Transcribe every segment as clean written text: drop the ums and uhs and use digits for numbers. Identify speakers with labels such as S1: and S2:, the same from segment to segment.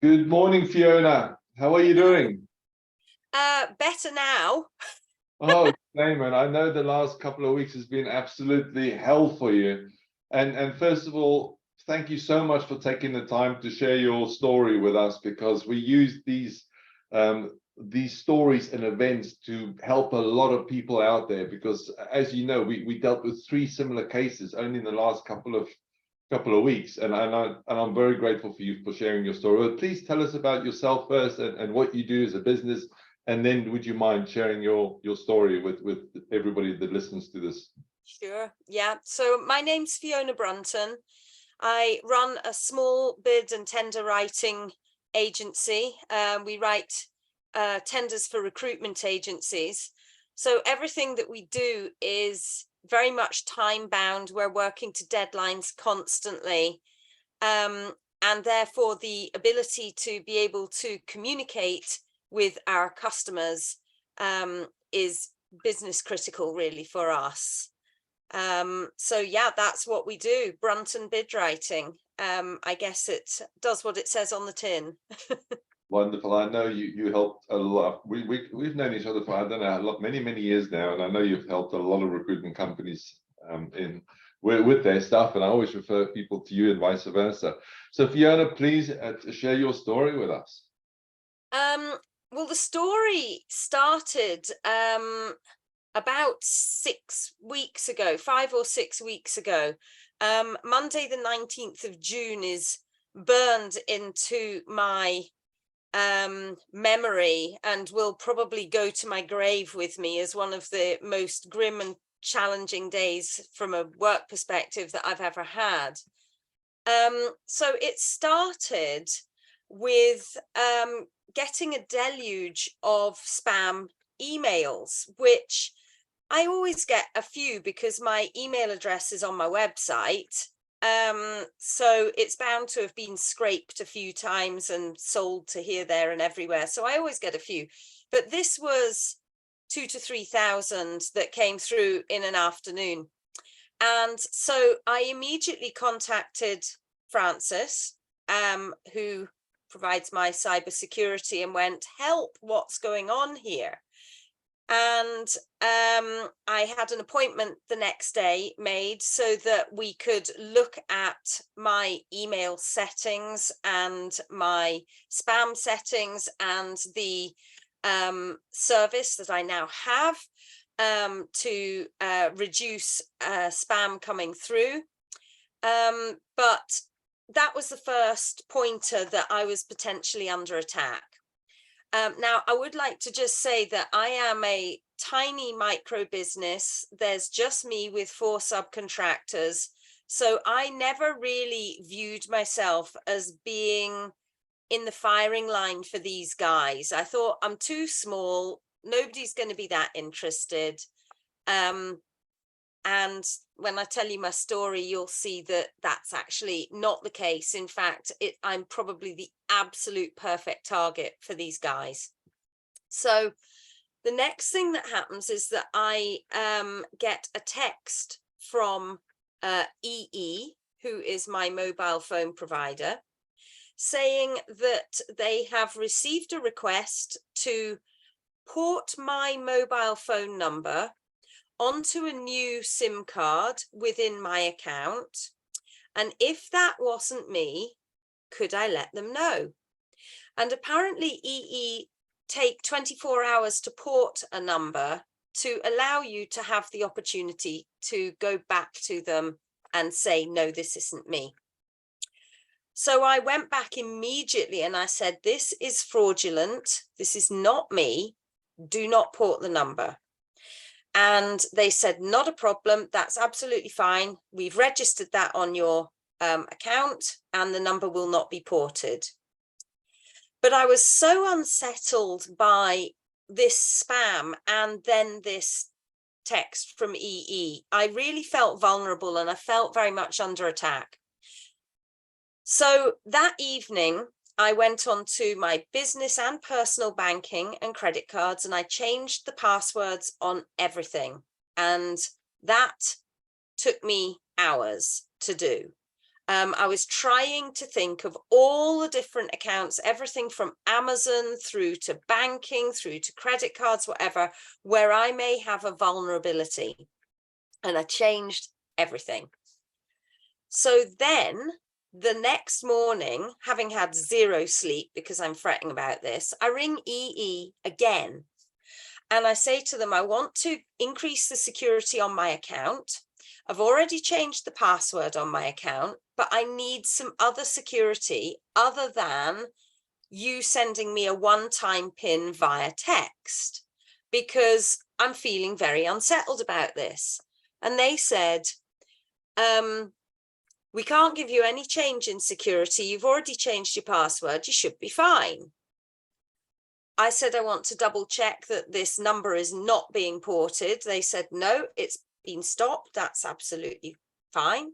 S1: Good morning, Fiona. How are you doing?
S2: Better now.
S1: Oh, Damon, I know the last couple of weeks has been absolutely hell for you. And first of all, thank you so much for taking the time to share your story with us, because we use these stories and events to help a lot of people out there. Because as you know, we dealt with 3 similar cases only in the last couple of weeks, and I'm very grateful for you for sharing your story. But please tell us about yourself first, and what you do as a business, and then would you mind sharing your story with everybody that listens to this?
S2: Sure. Yeah. So my name's Fiona Brunton. I run a small bid and tender writing agency. We write tenders for recruitment agencies. So everything that we do is very much time bound. We're working to deadlines constantly. And therefore the ability to be able to communicate with our customers is business critical really for us. So yeah, that's what we do. Brunton bid writing. I guess it does what it says on the tin.
S1: Wonderful. I know you helped a lot. We've known each other for, I don't know, many years now, and I know you've helped a lot of recruitment companies with their stuff, and I always refer people to you and vice versa. So Fiona, please share your story with us.
S2: Well, the story started about 6 weeks ago, 5 or 6 weeks ago. Monday the 19th of June is burned into my memory, and will probably go to my grave with me as one of the most grim and challenging days from a work perspective that I've ever had. So it started with getting a deluge of spam emails, which I always get a few because my email address is on my website. So it's bound to have been scraped a few times and sold to here, there, and everywhere. So I always get a few, but this was 2,000 to 3,000 that came through in an afternoon. And so I immediately contacted Francis, who provides my cybersecurity, and went, help, what's going on here? And I had an appointment the next day made so that we could look at my email settings and my spam settings and the service that I now have to reduce spam coming through. But that was the first pointer that I was potentially under attack. Now, I would like to just say that I am a tiny micro business. There's just me with 4 subcontractors. So I never really viewed myself as being in the firing line for these guys. I thought, I'm too small. Nobody's going to be that interested. And when I tell you my story, you'll see that that's actually not the case. In fact, I'm probably the absolute perfect target for these guys. So the next thing that happens is that I get a text from EE, who is my mobile phone provider, saying that they have received a request to port my mobile phone number onto a new SIM card within my account. And if that wasn't me, could I let them know? And apparently EE take 24 hours to port a number to allow you to have the opportunity to go back to them and say, no, this isn't me. So I went back immediately and I said, this is fraudulent. This is not me. Do not port the number. And they said, not a problem. That's absolutely fine. We've registered that on your account and the number will not be ported. But I was so unsettled by this spam and then this text from EE. I really felt vulnerable and I felt very much under attack. So that evening, I went on to my business and personal banking and credit cards, and I changed the passwords on everything. And that took me hours to do. I was trying to think of all the different accounts, everything from Amazon through to banking, through to credit cards, whatever, where I may have a vulnerability. And I changed everything. So then the next morning, having had zero sleep because I'm fretting about this, I ring EE again. And I say to them, I want to increase the security on my account. I've already changed the password on my account, but I need some other security other than you sending me a one-time PIN via text, because I'm feeling very unsettled about this. And they said, we can't give you any change in security. You've already changed your password. You should be fine. I said, I want to double check that this number is not being ported. They said, no, it's been stopped. That's absolutely fine.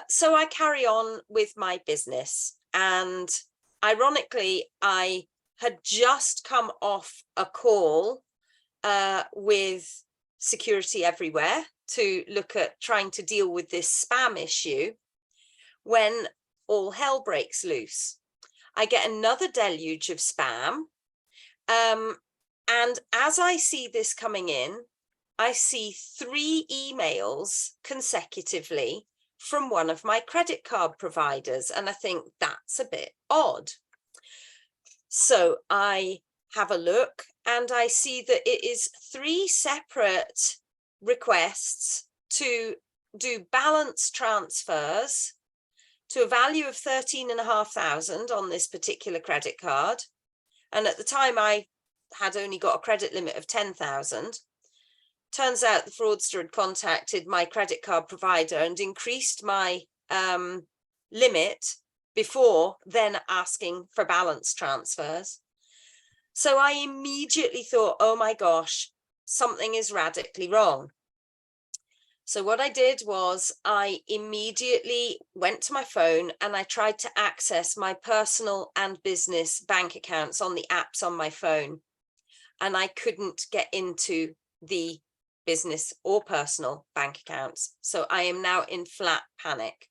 S2: So I carry on with my business. And ironically, I had just come off a call with Security Everywhere to look at trying to deal with this spam issue when all hell breaks loose. I get another deluge of spam. And as I see this coming in, I see 3 emails consecutively from one of my credit card providers. And I think that's a bit odd. So I have a look and I see that it is 3 separate requests to do balance transfers to a value of 13,500 on this particular credit card. And at the time I had only got a credit limit of 10,000. Turns out the fraudster had contacted my credit card provider and increased my limit before then asking for balance transfers. So I immediately thought, oh my gosh, something is radically wrong. So what I did was I immediately went to my phone and I tried to access my personal and business bank accounts on the apps on my phone. And I couldn't get into the business or personal bank accounts. So I am now in flat panic.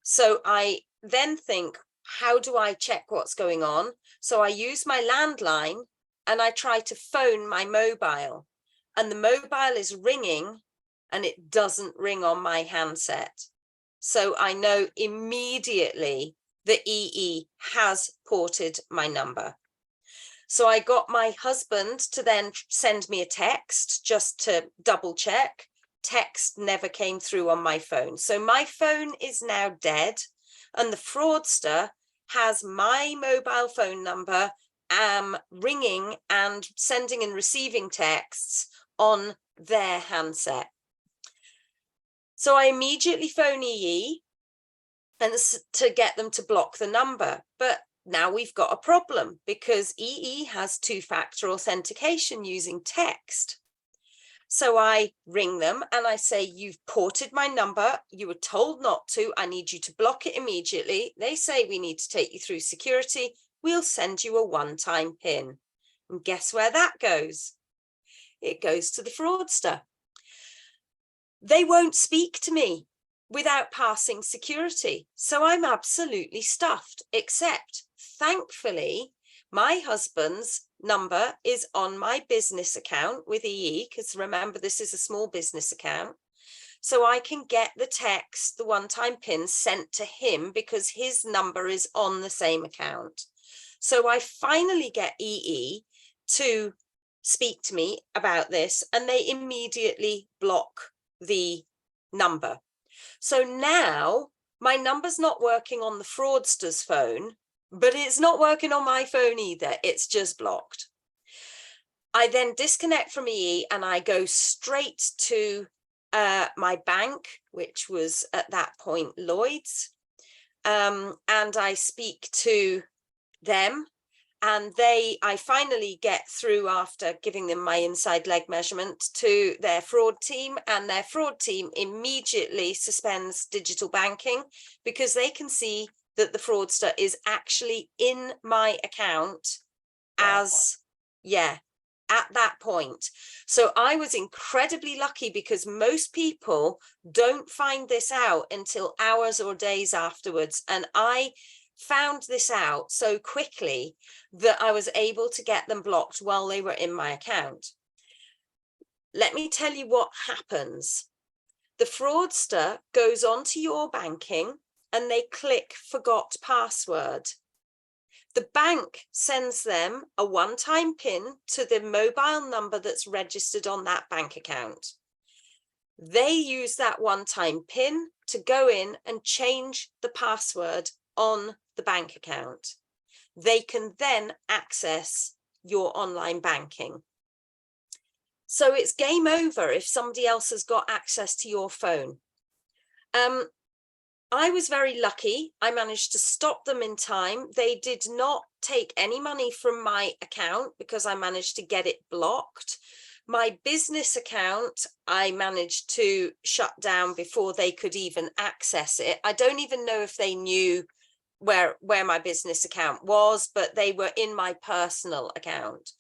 S2: So I then think, how do I check what's going on? So I use my landline and I try to phone my mobile, and the mobile is ringing and it doesn't ring on my handset. So I know immediately the EE has ported my number. So I got my husband to then send me a text just to double check. Text never came through on my phone. So my phone is now dead, and the fraudster has my mobile phone number ringing and sending and receiving texts on their handset. So I immediately phone EE and to get them to block the number. But now we've got a problem because EE has 2-factor authentication using text. So I ring them and I say, you've ported my number. You were told not to. I need you to block it immediately. They say, we need to take you through security. We'll send you a one-time PIN. And guess where that goes? It goes to the fraudster. They won't speak to me without passing security. So I'm absolutely stuffed, except thankfully, my husband's number is on my business account with EE, because remember, this is a small business account. So I can get the text, the one-time PIN sent to him because his number is on the same account. So I finally get EE to speak to me about this, and they immediately block the number. So now my number's not working on the fraudster's phone, but it's not working on my phone either. It's just blocked. I then disconnect from EE and I go straight to my bank, which was at that point Lloyd's, and I speak to them. And I finally get through, after giving them my inside leg measurement, to their fraud team, and their fraud team immediately suspends digital banking because they can see that the fraudster is actually in my account as, at that point. So I was incredibly lucky, because most people don't find this out until hours or days afterwards. And I found this out so quickly that I was able to get them blocked while they were in my account. Let me tell you what happens. The fraudster goes onto your banking and they click forgot password. The bank sends them a one-time PIN to the mobile number that's registered on that bank account. They use that one-time PIN to go in and change the password on the bank account. They can then access your online banking. So it's game over if somebody else has got access to your phone. I was very lucky. I managed to stop them in time. They did not take any money from my account because I managed to get it blocked. My business account, I managed to shut down before they could even access it. I don't even know if they knew where my business account was, but they were in my personal account.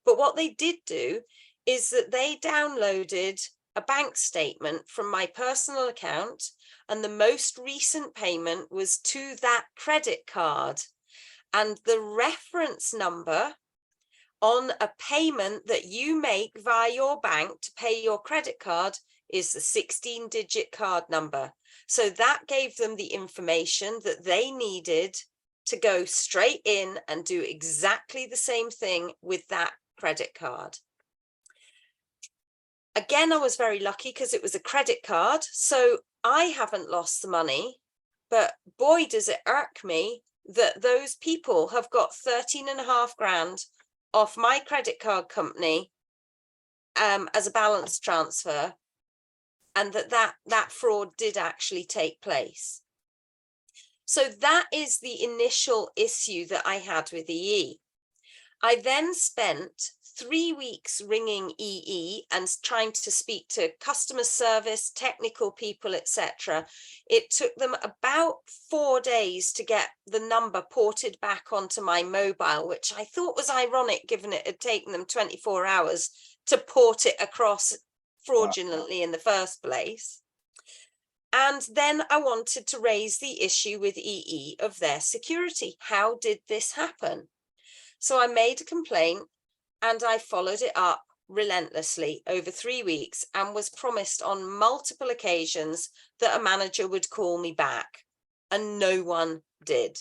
S2: But what they did do is that they downloaded a bank statement from my personal account, and the most recent payment was to that credit card, and the reference number on a payment that you make via your bank to pay your credit card is the 16-digit card number. So that gave them the information that they needed to go straight in and do exactly the same thing with that credit card. Again, I was very lucky because it was a credit card, so I haven't lost the money, but boy, does it irk me that those people have got 13.5 grand off my credit card company as a balance transfer, and that fraud did actually take place. So that is the initial issue that I had with EE. I then spent 3 weeks ringing EE and trying to speak to customer service, technical people, etc. It took them about 4 days to get the number ported back onto my mobile, which I thought was ironic given it had taken them 24 hours to port it across fraudulently in the first place. And then I wanted to raise the issue with EE of their security. How did this happen? So I made a complaint and I followed it up relentlessly over 3 weeks and was promised on multiple occasions that a manager would call me back, and no one did.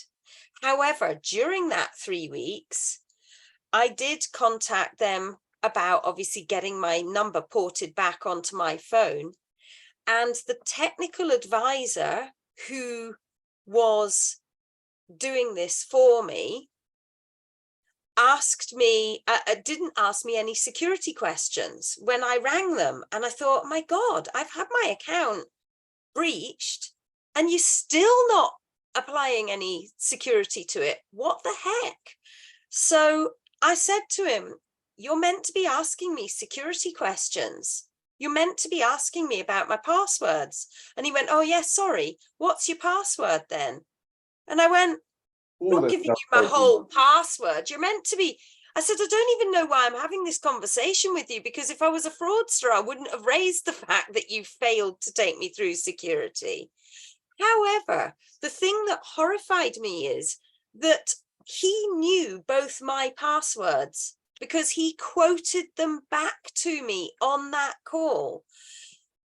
S2: However, during that 3 weeks, I did contact them about obviously getting my number ported back onto my phone, and the technical advisor who was doing this for me didn't ask me any security questions when I rang them. And I thought, my God, I've had my account breached and you're still not applying any security to it. What the heck? So I said to him, you're meant to be asking me security questions. You're meant to be asking me about my passwords. And he went, oh, yes, sorry. What's your password then? And I went, I'm not giving you my whole password. You're meant to be. I said, I don't even know why I'm having this conversation with you, because if I was a fraudster, I wouldn't have raised the fact that you failed to take me through security. However, the thing that horrified me is that he knew both my passwords because he quoted them back to me on that call.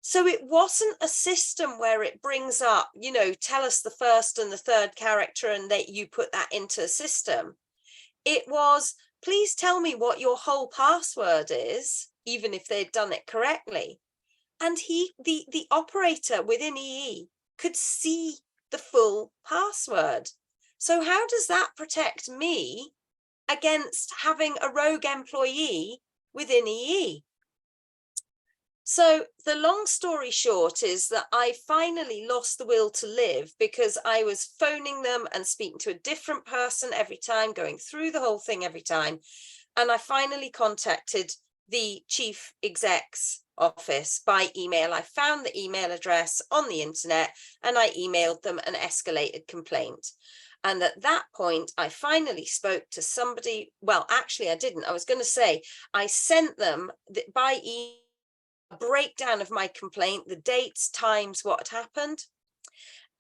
S2: So it wasn't a system where it brings up, you know, tell us the first and the third character and that you put that into a system. It was, please tell me what your whole password is, even if they'd done it correctly. And the operator within EE could see the full password. So how does that protect me against having a rogue employee within EE? So the long story short is that I finally lost the will to live because I was phoning them and speaking to a different person every time, going through the whole thing every time. And I finally contacted the chief execs office by email. I found the email address on the internet and I emailed them an escalated complaint. And at that point, I finally spoke to somebody. Well, actually, I didn't. I was going to say, I sent them by email a breakdown of my complaint, the dates, times, what had happened.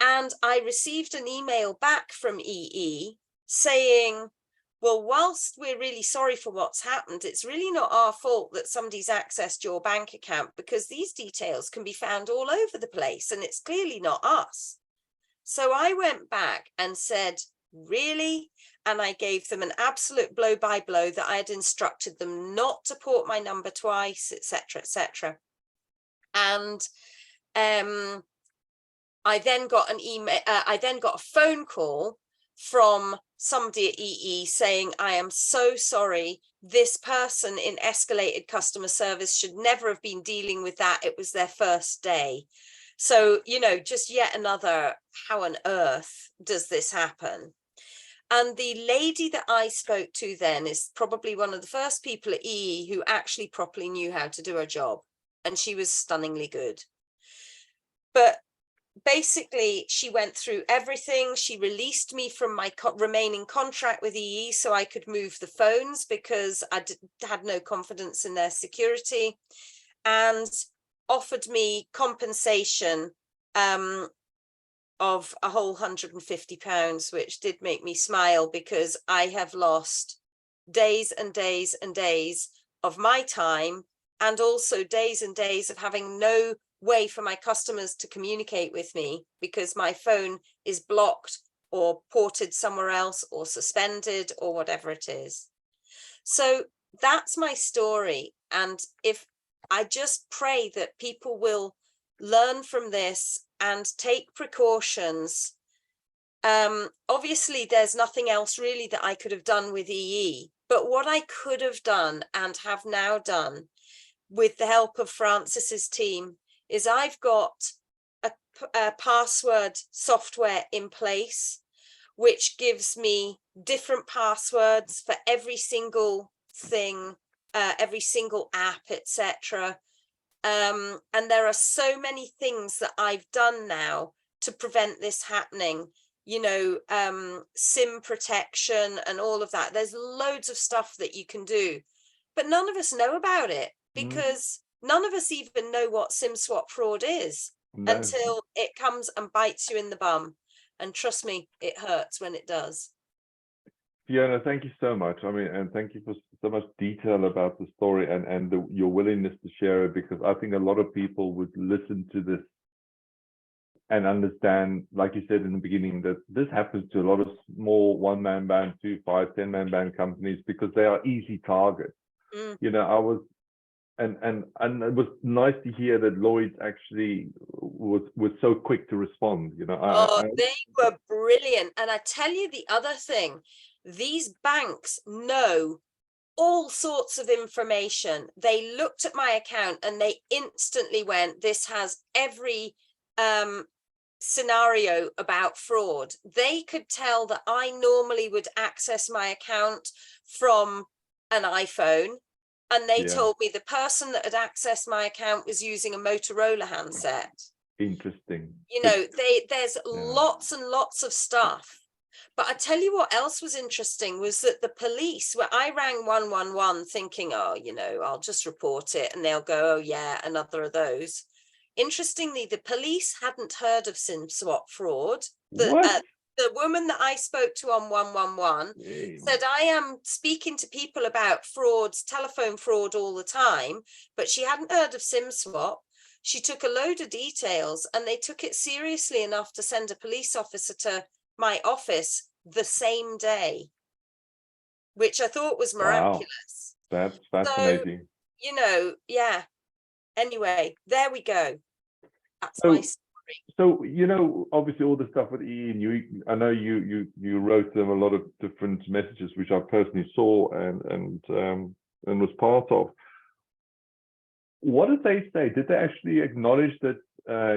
S2: And I received an email back from EE saying, well, whilst we're really sorry for what's happened, it's really not our fault that somebody's accessed your bank account, because these details can be found all over the place and it's clearly not us. So I went back and said, really? And I gave them an absolute blow by blow that I had instructed them not to port my number twice, etc., etc. And I then got an email. I then got a phone call from somebody at EE saying, I am so sorry. This person in escalated customer service should never have been dealing with that. It was their first day. So, you know, just yet another, how on earth does this happen? And the lady that I spoke to then is probably one of the first people at EE who actually properly knew how to do her job. And she was stunningly good. But basically, she went through everything. She released me from my remaining contract with EE so I could move the phones because I had no confidence in their security, and offered me compensation of a whole £150, which did make me smile, because I have lost days and days and days of my time, and also days and days of having no way for my customers to communicate with me because my phone is blocked or ported somewhere else or suspended or whatever it is. So that's my story. And if I just pray that people will learn from this and take precautions. Obviously, there's nothing else really that I could have done with EE, but what I could have done and have now done with the help of Francis's team is I've got a password software in place, which gives me different passwords for every single thing, every single app, etc. And there are so many things that I've done now to prevent this happening, you know, SIM protection and all of that. There's loads of stuff that you can do, but none of us know about it because none of us even know what SIM swap fraud is until it comes and bites you in the bum. And trust me, it hurts when it does.
S1: Fiona, thank you so much. I mean, and thank you for so much detail about the story and your willingness to share it, because I think a lot of people would listen to this and understand, like you said in the beginning, that this happens to a lot of small one-man band, 2, 5, 10-man band companies because they are easy targets. You know, and it was nice to hear that Lloyd's actually was so quick to respond. You know,
S2: they were brilliant. And I tell you the other thing, these banks know all sorts of information. They looked at my account and they instantly went, this has every scenario about fraud. They could tell that I normally would access my account from an iPhone, and they told me the person that had accessed my account was using a Motorola handset.
S1: Interesting.
S2: You know, there's lots and lots of stuff. But I tell you what else was interesting was that the police, where I rang 111 thinking, oh, you know, I'll just report it and they'll go, oh yeah, another of those. Interestingly, the police hadn't heard of SIM swap fraud. The woman that I spoke to on 111 said, I am speaking to people about frauds, telephone fraud all the time, but she hadn't heard of SIM swap. She took a load of details and they took it seriously enough to send a police officer to my office the same day, which I thought was miraculous.
S1: Wow. That's fascinating.
S2: So, you know, yeah. Anyway, there we go. That's my story.
S1: So, you know, obviously all the stuff with EE, and I know you wrote them a lot of different messages, which I personally saw and was part of. What did they say? Did they actually acknowledge that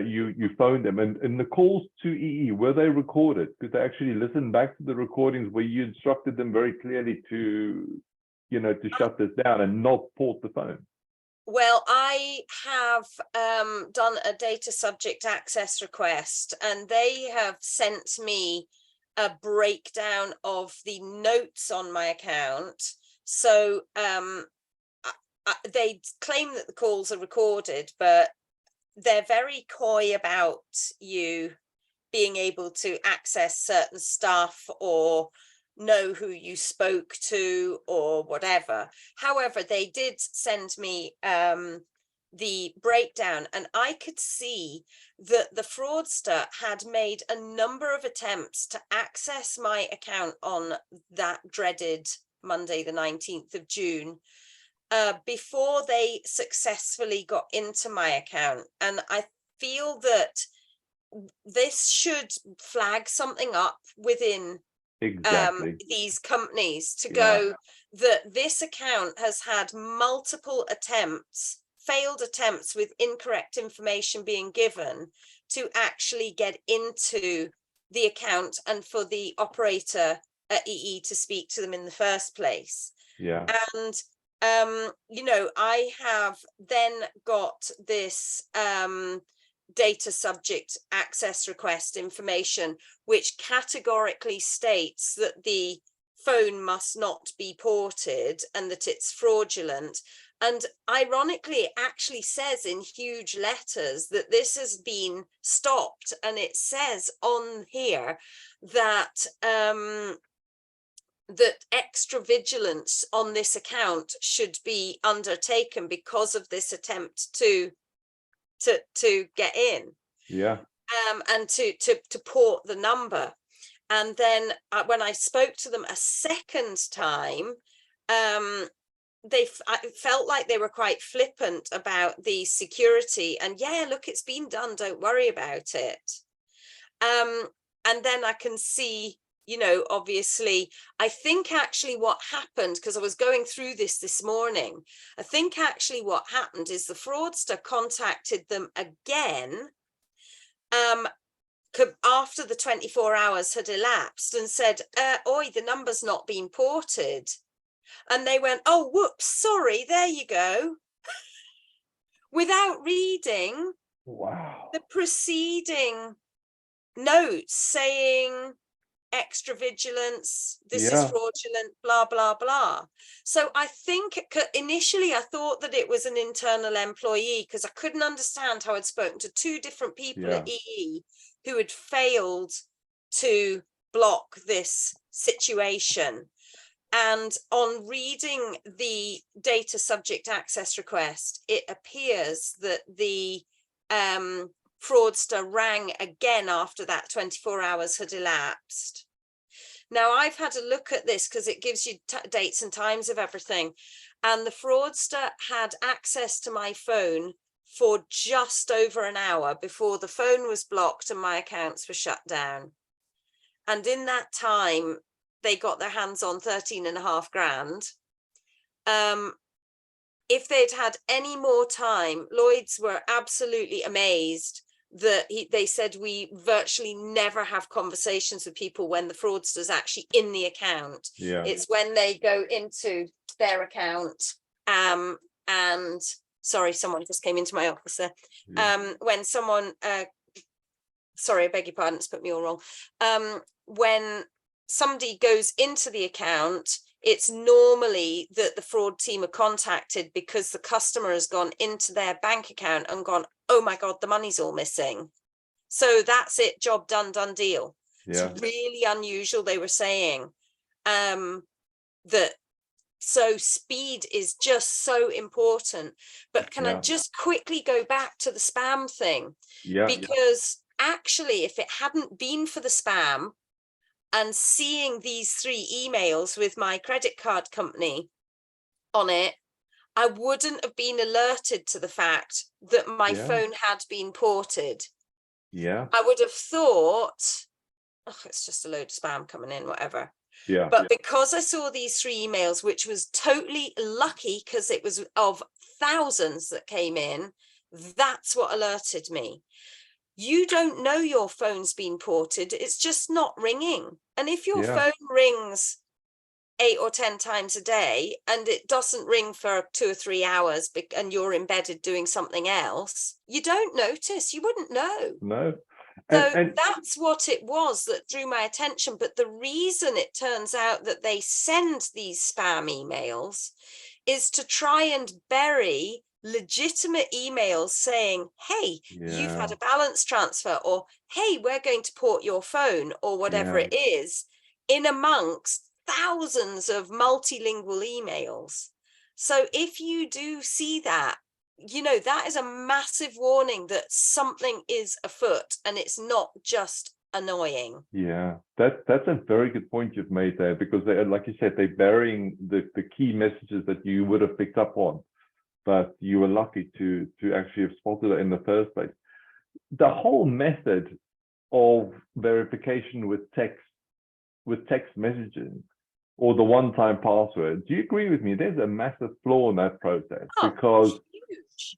S1: you phoned them? And the calls to EE, were they recorded? Did they actually listen back to the recordings where you instructed them very clearly to, you know, to shut this down and not port the phone?
S2: Well, I have done a data subject access request, and they have sent me a breakdown of the notes on my account. So they claim that the calls are recorded, but they're very coy about you being able to access certain stuff or know who you spoke to or whatever. However, they did send me the breakdown, and I could see that the fraudster had made a number of attempts to access my account on that dreaded Monday, the 19th of June, before they successfully got into my account. And I feel that this should flag something up within
S3: Exactly.
S2: these companies to
S3: Yeah.
S2: go that this account has had multiple attempts, failed attempts with incorrect information being given to actually get into the account and for the operator at EE to speak to them in the first place.
S3: Yeah.
S2: And you know, I have then got this data subject access request information, which categorically states that the phone must not be ported and that it's fraudulent. And ironically, it actually says in huge letters that this has been stopped. And it says on here that that extra vigilance on this account should be undertaken because of this attempt to get in.
S3: Yeah.
S2: And to port the number. And then when I spoke to them a second time, I felt like they were quite flippant about the security and, yeah, look, it's been done, don't worry about it. And then I can see, you know, obviously, I think actually what happened, because I was going through this morning, I think actually what happened is the fraudster contacted them again after the 24 hours had elapsed and said, oi, the number's not been ported. And they went, oh, whoops, sorry, there you go. Without reading
S3: Wow.
S2: the preceding notes saying extra vigilance, this is fraudulent, blah, blah, blah. So I think initially I thought that it was an internal employee because I couldn't understand how I'd spoken to two different people at EE who had failed to block this situation. And on reading the data subject access request, it appears that the fraudster rang again after that 24 hours had elapsed. Now, I've had a look at this because it gives you dates and times of everything. And the fraudster had access to my phone for just over an hour before the phone was blocked and my accounts were shut down. And in that time, they got their hands on 13.5 grand. If they'd had any more time, Lloyd's were absolutely amazed that they said we virtually never have conversations with people when the fraudster's actually in the account.
S3: Yeah.
S2: It's when they go into their account and sorry, someone just came into my office there. When someone sorry, I beg your pardon, it's put me all wrong. When somebody goes into the account, it's normally that the fraud team are contacted because the customer has gone into their bank account and gone, oh my God, the money's all missing. So that's it, job done, done deal.
S3: Yeah.
S2: It's really unusual, they were saying. That so speed is just so important. But can I just quickly go back to the spam thing?
S3: Yeah.
S2: Because actually, if it hadn't been for the spam and seeing these 3 emails with my credit card company on it, I wouldn't have been alerted to the fact that my phone had been ported.
S3: Yeah.
S2: I would have thought, oh, it's just a load of spam coming in, whatever.
S3: Yeah.
S2: But because I saw these 3 emails, which was totally lucky because it was of thousands that came in, that's what alerted me. You don't know your phone's been ported. It's just not ringing. And if your phone rings 8 or 10 times a day and it doesn't ring for 2 or 3 hours and you're embedded doing something else, you don't notice, you wouldn't know.
S3: No.
S2: So
S3: And
S2: that's what it was that drew my attention. But the reason it turns out that they send these spam emails is to try and bury legitimate emails saying, hey, you've had a balance transfer, or hey, we're going to port your phone, or whatever it is, in amongst thousands of multilingual emails. So if you do see that, you know, that is a massive warning that something is afoot and it's not just annoying.
S3: yeah, that's a very good point you've made there, because they, like you said, they're burying the key messages that you would have picked up on, but you were lucky to actually have spotted it in the first place. The whole method of verification with text messaging, or the one-time password, do you agree with me? There's a massive flaw in that process, because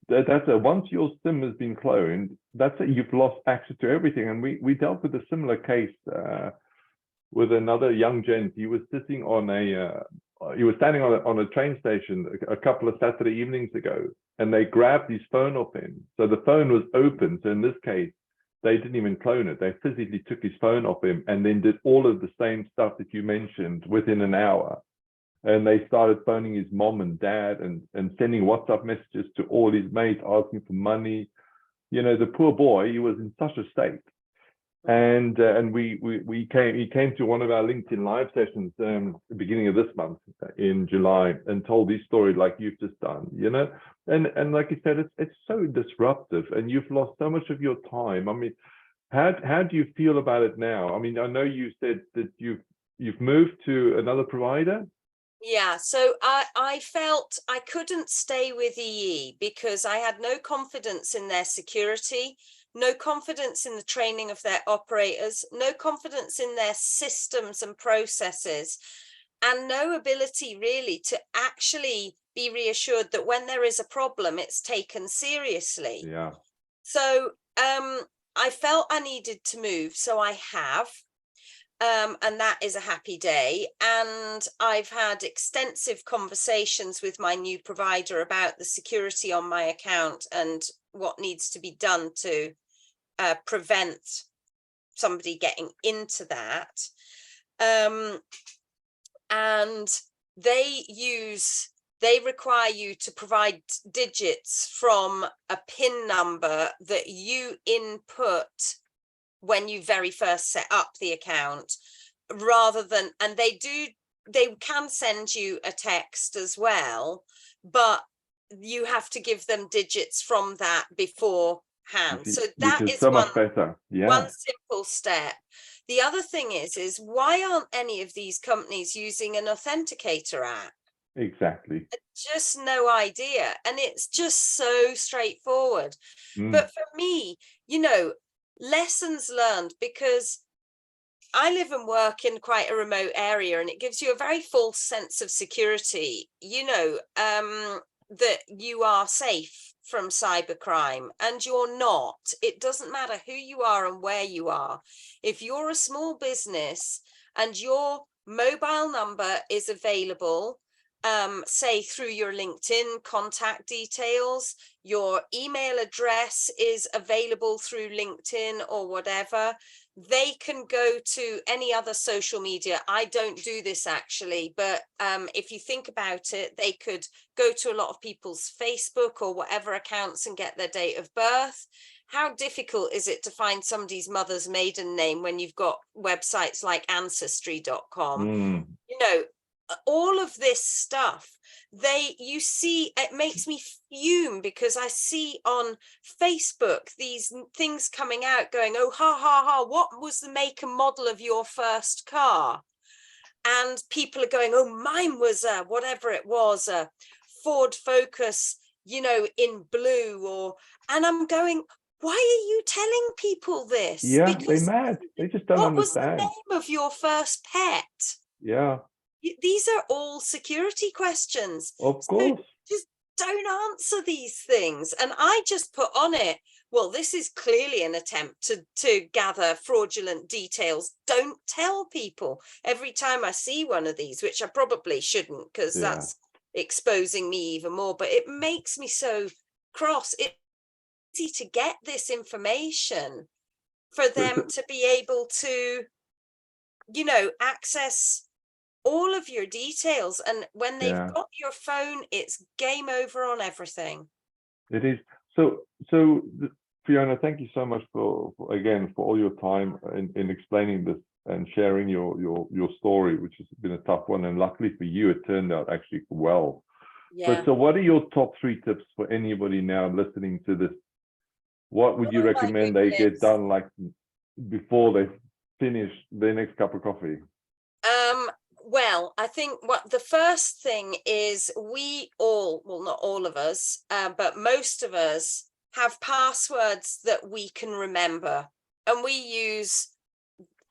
S3: that's once your SIM has been cloned, that's it, you've lost access to everything. And we dealt with a similar case with another young gent. He was sitting on he was standing on a train station a couple of Saturday evenings ago, and they grabbed his phone off him. So the phone was open. So in this case, they didn't even clone it. They physically took his phone off him and then did all of the same stuff that you mentioned within an hour. And they started phoning his mom and dad and sending WhatsApp messages to all his mates, asking for money. You know, the poor boy, he was in such a state. And he came to one of our LinkedIn live sessions the beginning of this month in July, and told his story like you've just done, you know. And like you said, it's so disruptive, and you've lost so much of your time. I mean, how do you feel about it now? I mean, I know you said that you've moved to another provider.
S2: Yeah, so I felt I couldn't stay with EE because I had no confidence in their security, no confidence in the training of their operators, no confidence in their systems and processes, and no ability really to actually be reassured that when there is a problem, it's taken seriously.
S3: Yeah.
S2: So I felt I needed to move, so I have. And that is a happy day. And I've had extensive conversations with my new provider about the security on my account and what needs to be done to prevent somebody getting into that. And they require you to provide digits from a PIN number that you input when you very first set up the account, rather than, and they can send you a text as well, but you have to give them digits from that beforehand. So that is
S3: so much better. Yeah.
S2: One simple step. The other thing is why aren't any of these companies using an authenticator app?
S3: Exactly.
S2: Just no idea. And it's just so straightforward. But for me, you know, lessons learned, because I live and work in quite a remote area, and it gives you a very false sense of security, you know, that you are safe from cybercrime, and you're not. It doesn't matter who you are and where you are. If you're a small business and your mobile number is available, say through your LinkedIn contact details, your email address is available through LinkedIn or whatever, they can go to any other social media. I don't do this actually, but if you think about it, they could go to a lot of people's Facebook or whatever accounts and get their date of birth. How difficult is it to find somebody's mother's maiden name when you've got websites like ancestry.com? You know, all of this stuff, you see, it makes me fume, because I see on Facebook these things coming out going, oh, ha, ha, ha, what was the make and model of your first car? And people are going, oh, mine was whatever it was, a Ford Focus, you know, in blue, and I'm going, why are you telling people this?
S3: Yeah,
S2: because
S3: they're mad. They just don't understand.
S2: What was the name of your first pet?
S3: Yeah.
S2: These are all security questions.
S3: Of course.
S2: So just don't answer these things. And I just put on it, well, this is clearly an attempt to gather fraudulent details. Don't tell people. Every time I see one of these, which I probably shouldn't, because that's exposing me even more, but it makes me so cross. It's easy to get this information for them to be able to, you know, access all of your details. And when they've got your phone, it's game over on everything.
S3: It is. So Fiona, thank you so much for again for all your time in explaining this and sharing your story, which has been a tough one, and luckily for you it turned out actually well.
S2: Yeah.
S3: But so what are your top 3 tips for anybody now listening to this? What would you recommend they get done, like, before they finish their next cup of coffee?
S2: Well, I think what the first thing is, we all, well, not all of us, but most of us have passwords that we can remember, and we use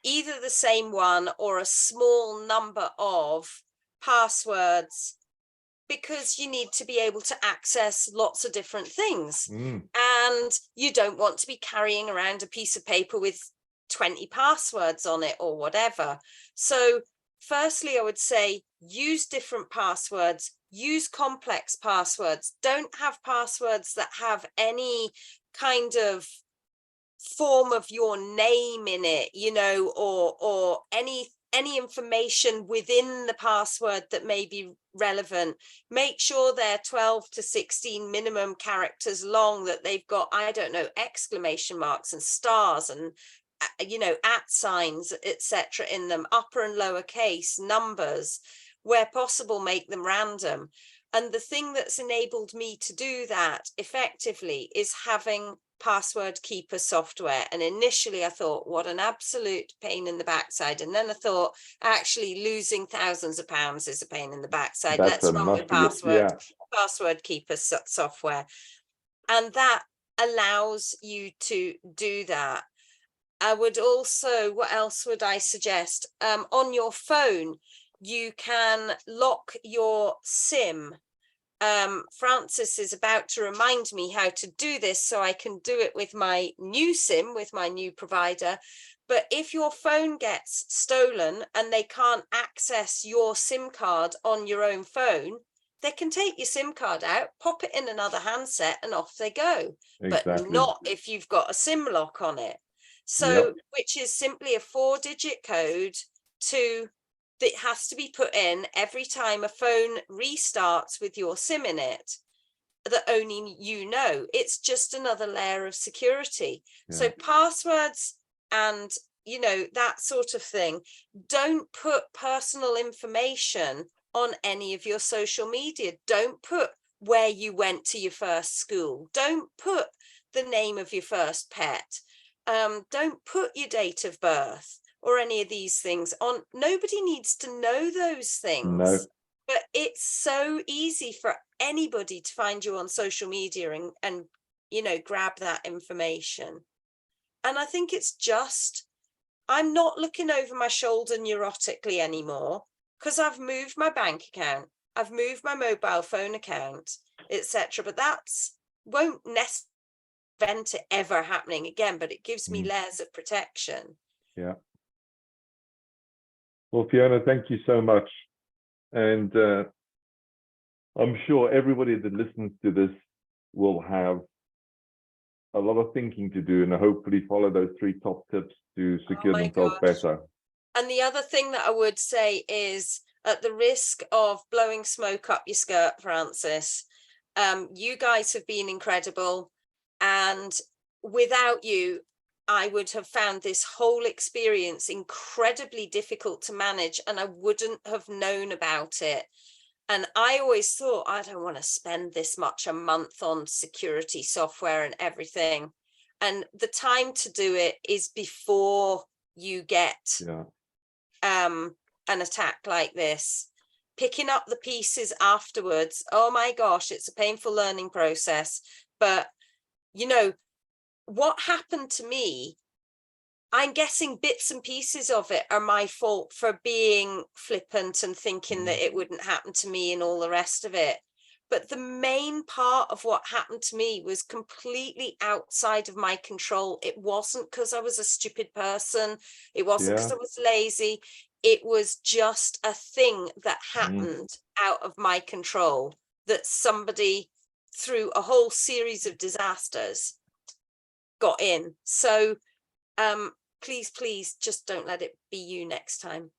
S2: either the same one or a small number of passwords, because you need to be able to access lots of different things. And you don't want to be carrying around a piece of paper with 20 passwords on it or whatever. So firstly, I would say use different passwords, use complex passwords. Don't have passwords that have any kind of form of your name in it, you know, or any information within the password that may be relevant. Make sure they're 12 to 16 minimum characters long, that they've got, I don't know, exclamation marks and stars and, you know, at signs, etc. in them, upper and lower case, numbers. Where possible, make them random. And the thing that's enabled me to do that effectively is having password keeper software. And initially I thought, what an absolute pain in the backside. And then I thought, actually losing thousands of pounds is a pain in the backside. Let's run with password keeper software. And that allows you to do that. I would also, what else would I suggest? On your phone, you can lock your SIM. Francis is about to remind me how to do this so I can do it with my new SIM, with my new provider. But if your phone gets stolen and they can't access your SIM card on your own phone, they can take your SIM card out, pop it in another handset, and off they go. Exactly. But not if you've got a SIM lock on it. So, which is simply a 4-digit code that has to be put in every time a phone restarts with your SIM in it, that only you know. It's just another layer of security. So passwords and, you know, that sort of thing. Don't put personal information on any of your social media. Don't put where you went to your first school. Don't put the name of your first pet. Don't put your date of birth or any of these things on. Nobody needs to know those things. But it's so easy for anybody to find you on social media and you know, grab that information. And I think it's just, I'm not looking over my shoulder neurotically anymore, because I've moved my bank account, I've moved my mobile phone account, etc. But that's won't necessarily prevent it ever happening again, but it gives me layers of protection.
S3: Yeah. Well, Fiona, thank you so much. And I'm sure everybody that listens to this will have a lot of thinking to do, and hopefully follow those 3 top tips to secure themselves better.
S2: And the other thing that I would say is, at the risk of blowing smoke up your skirt, Francis, you guys have been incredible. And without you, I would have found this whole experience incredibly difficult to manage, and I wouldn't have known about it. And I always thought, I don't want to spend this much a month on security software and everything. And the time to do it is before you get an attack like this. Picking up the pieces afterwards, oh my gosh, it's a painful learning process. But you know, what happened to me, I'm guessing bits and pieces of it are my fault for being flippant and thinking that it wouldn't happen to me and all the rest of it. But the main part of what happened to me was completely outside of my control. It wasn't because I was a stupid person. It wasn't because I was lazy. It was just a thing that happened out of my control, that somebody, through a whole series of disasters, got in. So please just don't let it be you next time.